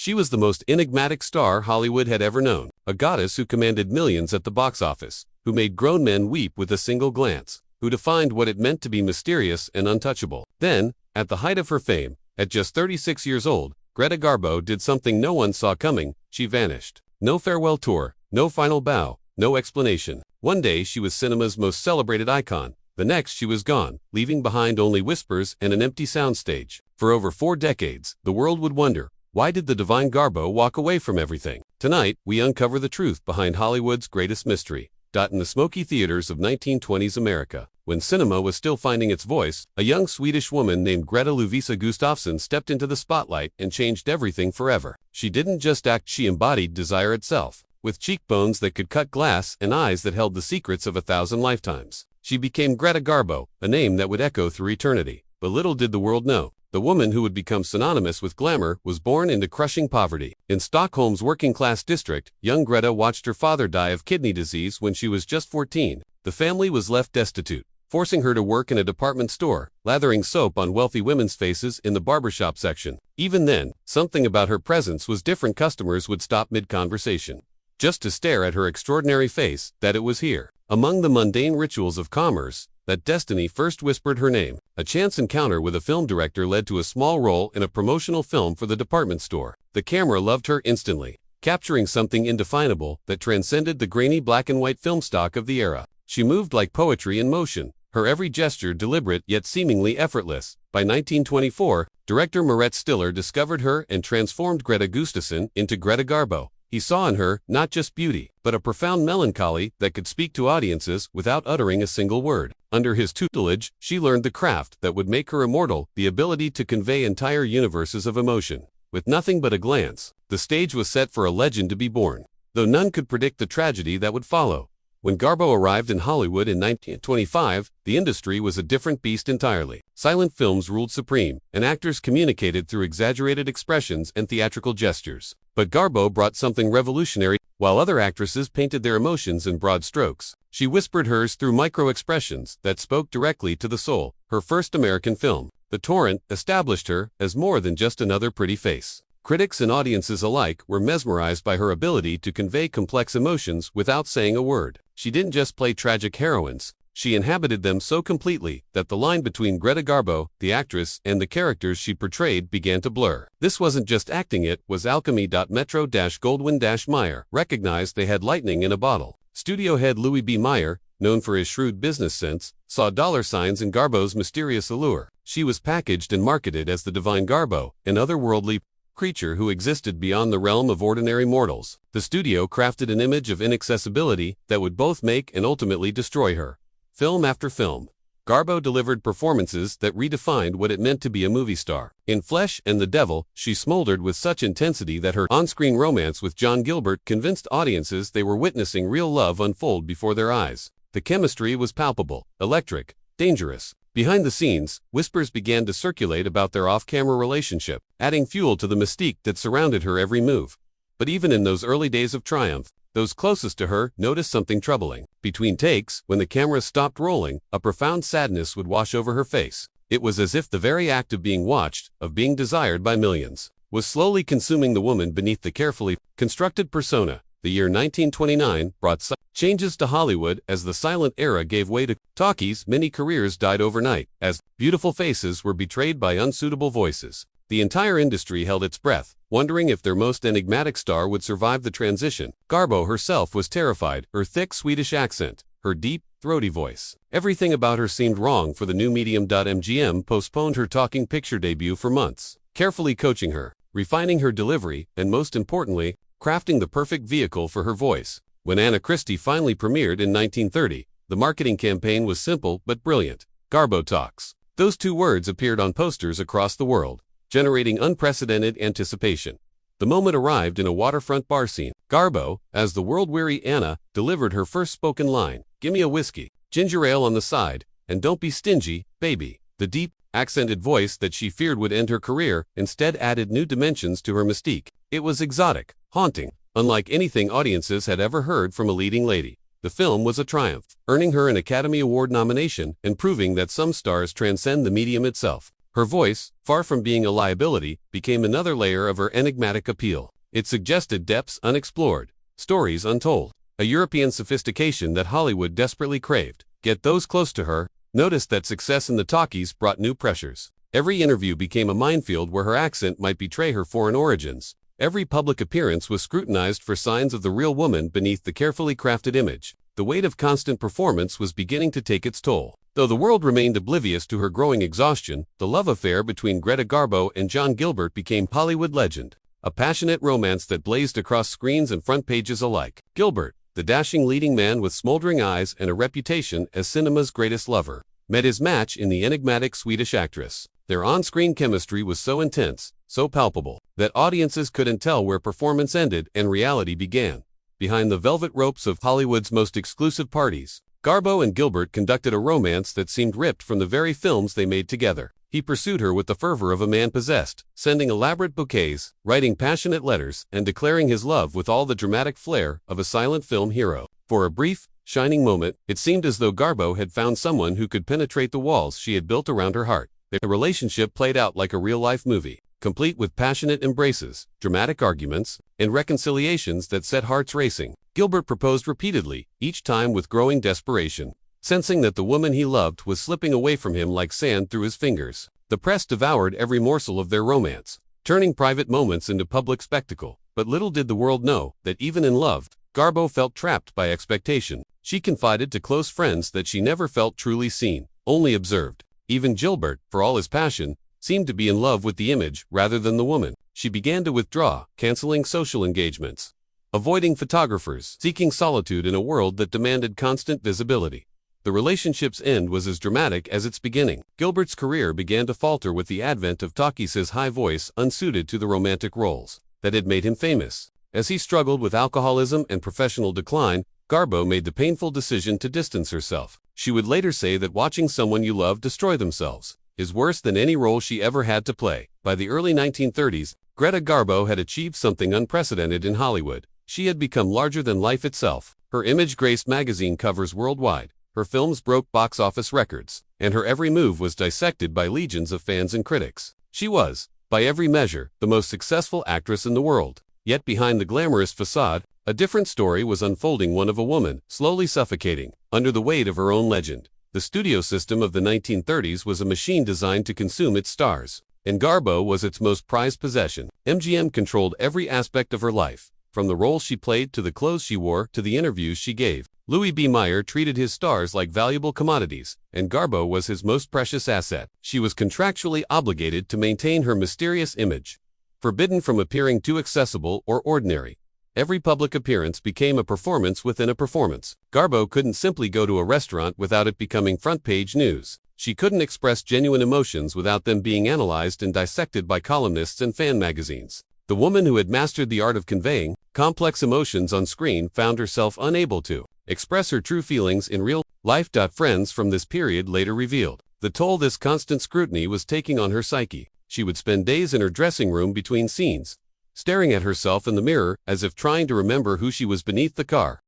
She was the most enigmatic star Hollywood had ever known, a goddess who commanded millions at the box office, who made grown men weep with a single glance, who defined what it meant to be mysterious and untouchable. Then, at the height of her fame, at just 36 years old, Greta Garbo did something no one saw coming. She vanished. No farewell tour, no final bow, no explanation. One day she was cinema's most celebrated icon. The next she was gone, leaving behind only whispers and an empty soundstage. For over 4 decades, the world would wonder, why did the divine Garbo walk away from everything? Tonight, we uncover the truth behind Hollywood's greatest mystery. In the smoky theaters of 1920s America, when cinema was still finding its voice, a young Swedish woman named Greta Lovisa Gustafsson stepped into the spotlight and changed everything forever. She didn't just act, she embodied desire itself. With cheekbones that could cut glass and eyes that held the secrets of 1,000 lifetimes, she became Greta Garbo, a name that would echo through eternity. But little did the world know, the woman who would become synonymous with glamour was born into crushing poverty. In Stockholm's working-class district, young Greta watched her father die of kidney disease when she was just 14. The family was left destitute, forcing her to work in a department store, lathering soap on wealthy women's faces in the barbershop section. Even then, something about her presence was different. Customers would stop mid-conversation, just to stare at her extraordinary face, that it was here, among the mundane rituals of commerce, that destiny first whispered her name. A chance encounter with a film director led to a small role in a promotional film for the department store. The camera loved her instantly, capturing something indefinable that transcended the grainy black and white film stock of the era. She moved like poetry in motion, her every gesture deliberate yet seemingly effortless. By 1924, director Moritz Stiller discovered her and transformed Greta Gustafsson into Greta Garbo. He saw in her not just beauty, but a profound melancholy that could speak to audiences without uttering a single word. Under his tutelage, she learned the craft that would make her immortal, the ability to convey entire universes of emotion. With nothing but a glance, the stage was set for a legend to be born, though none could predict the tragedy that would follow. When Garbo arrived in Hollywood in 1925, the industry was a different beast entirely. Silent films ruled supreme, and actors communicated through exaggerated expressions and theatrical gestures. But Garbo brought something revolutionary. While other actresses painted their emotions in broad strokes, she whispered hers through micro-expressions that spoke directly to the soul. Her first American film, The Torrent, established her as more than just another pretty face. Critics and audiences alike were mesmerized by her ability to convey complex emotions without saying a word. She didn't just play tragic heroines, she inhabited them so completely that the line between Greta Garbo, the actress, and the characters she portrayed began to blur. This wasn't just acting, it was alchemy. Metro-Goldwyn-Mayer recognized they had lightning in a bottle. Studio head Louis B. Mayer, known for his shrewd business sense, saw dollar signs in Garbo's mysterious allure. She was packaged and marketed as the divine Garbo, an otherworldly creature who existed beyond the realm of ordinary mortals. The studio crafted an image of inaccessibility that would both make and ultimately destroy her. Film after film, Garbo delivered performances that redefined what it meant to be a movie star. In Flesh and the Devil, she smoldered with such intensity that her on-screen romance with John Gilbert convinced audiences they were witnessing real love unfold before their eyes. The chemistry was palpable, electric, dangerous. Behind the scenes, whispers began to circulate about their off-camera relationship, adding fuel to the mystique that surrounded her every move. But even in those early days of triumph, those closest to her noticed something troubling. Between takes, when the camera stopped rolling, a profound sadness would wash over her face. It was as if the very act of being watched, of being desired by millions, was slowly consuming the woman beneath the carefully constructed persona. The year 1929 brought changes to Hollywood as the silent era gave way to talkies. Many careers died overnight, as beautiful faces were betrayed by unsuitable voices. The entire industry held its breath, wondering if their most enigmatic star would survive the transition. Garbo herself was terrified, her thick Swedish accent, her deep, throaty voice. Everything about her seemed wrong for the new medium. MGM postponed her talking picture debut for months, carefully coaching her, refining her delivery, and most importantly, crafting the perfect vehicle for her voice. When Anna Christie finally premiered in 1930, the marketing campaign was simple but brilliant. Garbo Talks. Those 2 words appeared on posters across the world, generating unprecedented anticipation. The moment arrived in a waterfront bar scene. Garbo, as the world-weary Anna, delivered her first spoken line, "Gimme a whiskey, ginger ale on the side, and don't be stingy, baby." The deep, accented voice that she feared would end her career instead added new dimensions to her mystique. It was exotic, haunting, unlike anything audiences had ever heard from a leading lady. The film was a triumph, earning her an Academy Award nomination and proving that some stars transcend the medium itself. Her voice, far from being a liability, became another layer of her enigmatic appeal. It suggested depths unexplored, stories untold, a European sophistication that Hollywood desperately craved. Yet those close to her noticed that success in the talkies brought new pressures. Every interview became a minefield where her accent might betray her foreign origins. Every public appearance was scrutinized for signs of the real woman beneath the carefully crafted image. The weight of constant performance was beginning to take its toll. Though the world remained oblivious to her growing exhaustion, the love affair between Greta Garbo and John Gilbert became Hollywood legend, a passionate romance that blazed across screens and front pages alike. Gilbert, the dashing leading man with smoldering eyes and a reputation as cinema's greatest lover, met his match in the enigmatic Swedish actress. Their on-screen chemistry was so intense, so palpable, that audiences couldn't tell where performance ended and reality began. Behind the velvet ropes of Hollywood's most exclusive parties, Garbo and Gilbert conducted a romance that seemed ripped from the very films they made together. He pursued her with the fervor of a man possessed, sending elaborate bouquets, writing passionate letters, and declaring his love with all the dramatic flair of a silent film hero. For a brief, shining moment, it seemed as though Garbo had found someone who could penetrate the walls she had built around her heart. Their relationship played out like a real-life movie, complete with passionate embraces, dramatic arguments, and reconciliations that set hearts racing. Gilbert proposed repeatedly, each time with growing desperation, sensing that the woman he loved was slipping away from him like sand through his fingers. The press devoured every morsel of their romance, turning private moments into public spectacle. But little did the world know that even in love, Garbo felt trapped by expectation. She confided to close friends that she never felt truly seen, only observed. Even Gilbert, for all his passion, seemed to be in love with the image rather than the woman. She began to withdraw, canceling social engagements, avoiding photographers, seeking solitude in a world that demanded constant visibility. The relationship's end was as dramatic as its beginning. Gilbert's career began to falter with the advent of talkies' high voice unsuited to the romantic roles that had made him famous. As he struggled with alcoholism and professional decline, Garbo made the painful decision to distance herself. She would later say that watching someone you love destroy themselves is worse than any role she ever had to play. By the early 1930s, Greta Garbo had achieved something unprecedented in Hollywood. She had become larger than life itself. Her image graced magazine covers worldwide, her films broke box office records, and her every move was dissected by legions of fans and critics. She was, by every measure, the most successful actress in the world. Yet behind the glamorous facade, a different story was unfolding, one of a woman, slowly suffocating, under the weight of her own legend. The studio system of the 1930s was a machine designed to consume its stars, and Garbo was its most prized possession. MGM controlled every aspect of her life, from the roles she played to the clothes she wore to the interviews she gave. Louis B. Mayer treated his stars like valuable commodities, and Garbo was his most precious asset. She was contractually obligated to maintain her mysterious image, forbidden from appearing too accessible or ordinary. Every public appearance became a performance within a performance. Garbo couldn't simply go to a restaurant without it becoming front-page news. She couldn't express genuine emotions without them being analyzed and dissected by columnists and fan magazines. The woman who had mastered the art of conveying complex emotions on screen found herself unable to express her true feelings in real life. Friends from this period later revealed the toll this constant scrutiny was taking on her psyche. She would spend days in her dressing room between scenes, staring at herself in the mirror as if trying to remember who she was beneath the car.